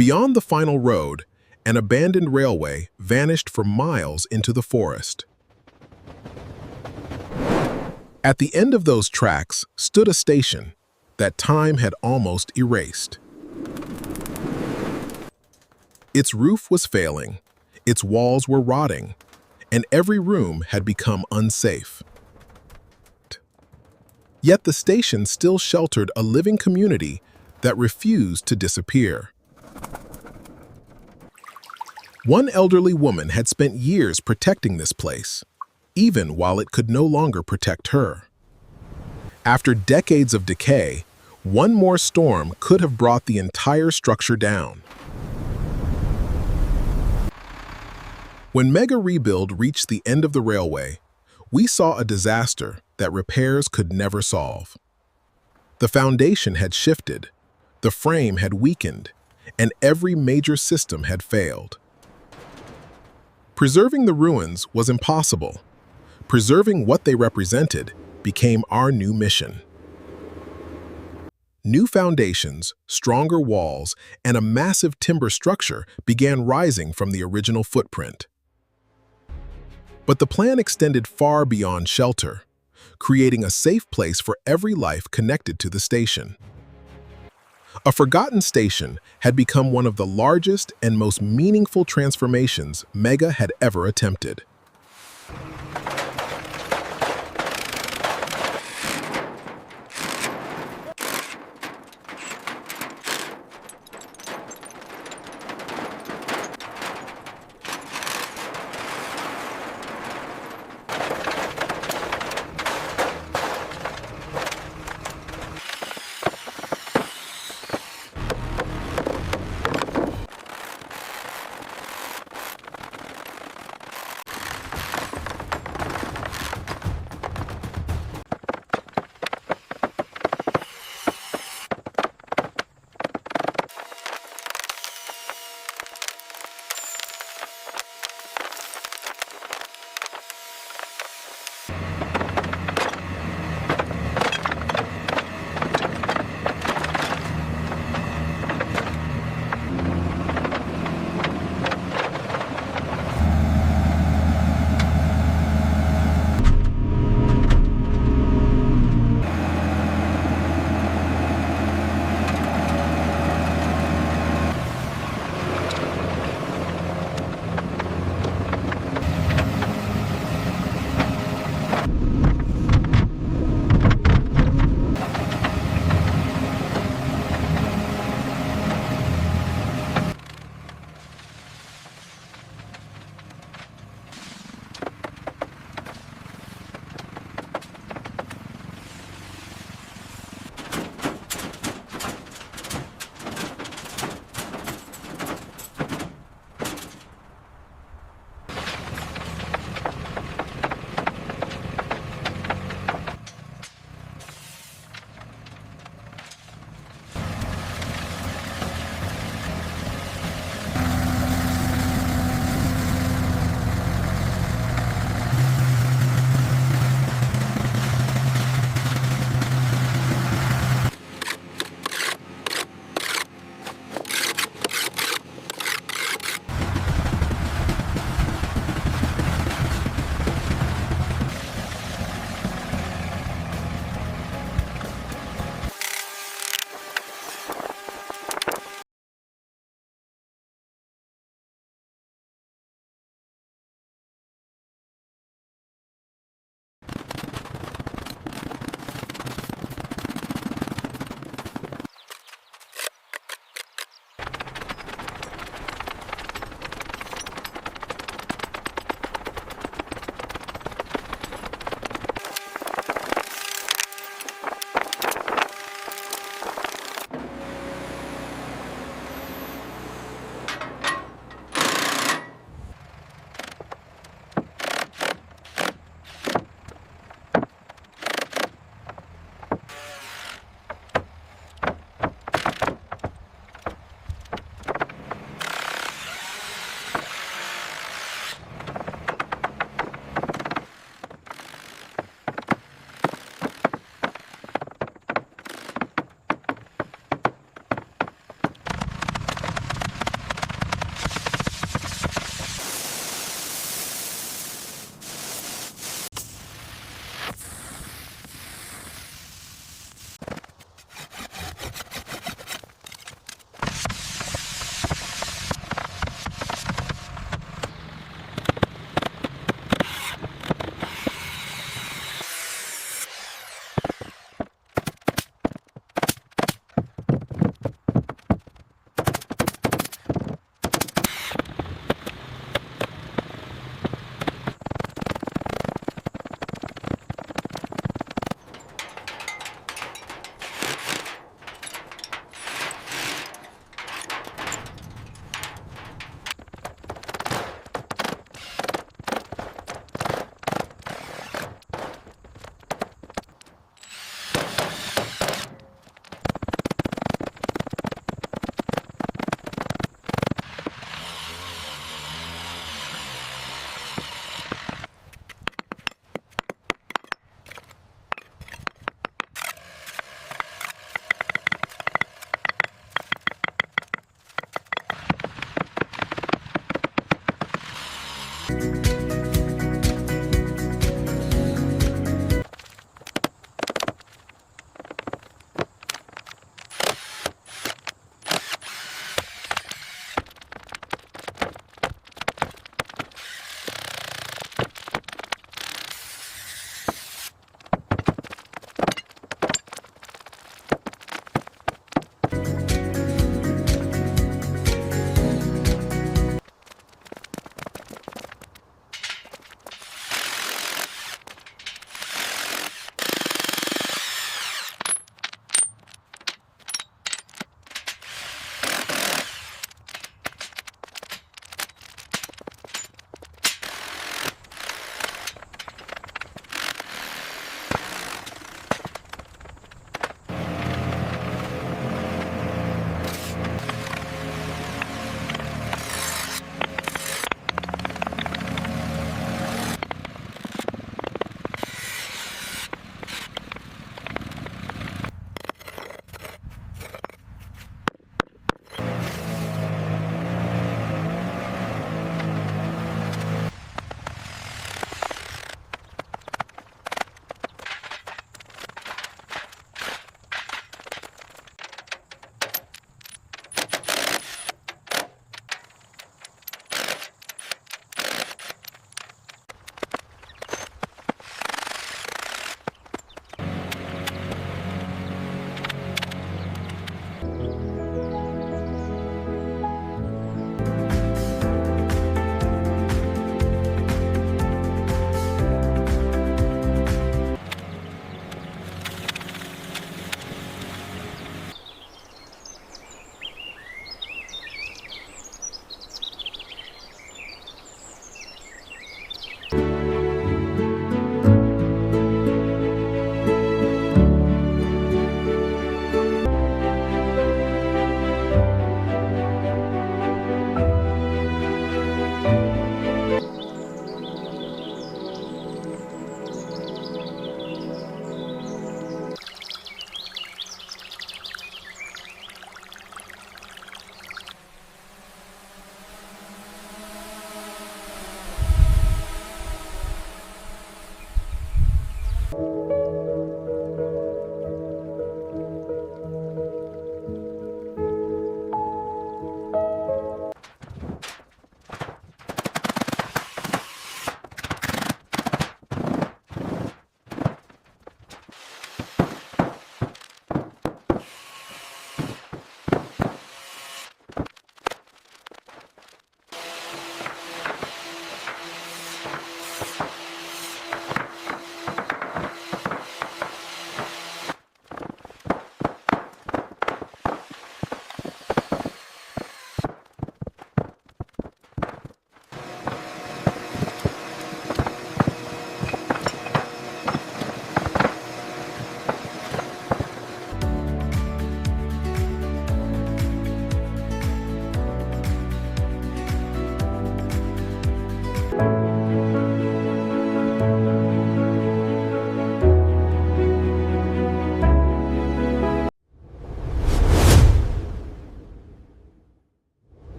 Beyond the final road, an abandoned railway vanished for miles into the forest. At the end of those tracks stood a station that time had almost erased. Its roof was failing, its walls were rotting, and every room had become unsafe. Yet the station still sheltered a living community that refused to disappear. One elderly woman had spent years protecting this place, even while it could no longer protect her. After decades of decay, one more storm could have brought the entire structure down. When Mega Rebuild reached the end of the railway, we saw a disaster that repairs could never solve. The foundation had shifted, the frame had weakened, and every major system had failed. Preserving the ruins was impossible. Preserving what they represented became our new mission. New foundations, stronger walls, and a massive timber structure began rising from the original footprint. But the plan extended far beyond shelter, creating a safe place for every life connected to the station. A forgotten station had become one of the largest and most meaningful transformations Mega had ever attempted.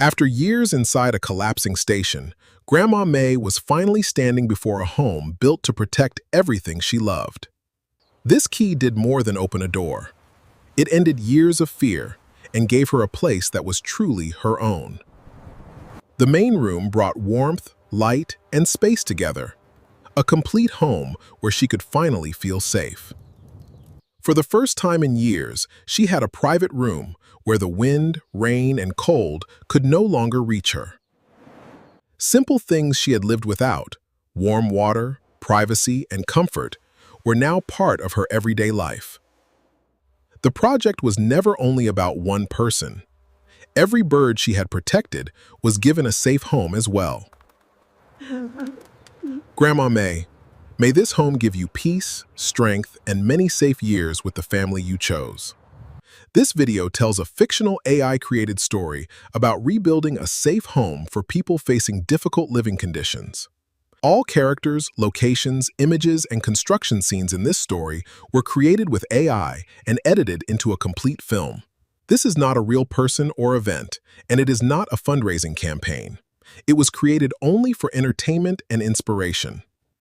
After years inside a collapsing station, Grandma May was finally standing before a home built to protect everything she loved. This key did more than open a door. It ended years of fear and gave her a place that was truly her own. The main room brought warmth, light, and space together, a complete home where she could finally feel safe. For the first time in years, she had a private room where the wind, rain, and cold could no longer reach her. Simple things she had lived without, warm water, privacy, and comfort, were now part of her everyday life. The project was never only about one person. Every bird she had protected was given a safe home as well. Grandma may this home give you peace, strength, and many safe years with the family you chose. This video tells a fictional AI-created story about rebuilding a safe home for people facing difficult living conditions. All characters, locations, images, and construction scenes in this story were created with AI and edited into a complete film. This is not a real person or event, and it is not a fundraising campaign. It was created only for entertainment and inspiration.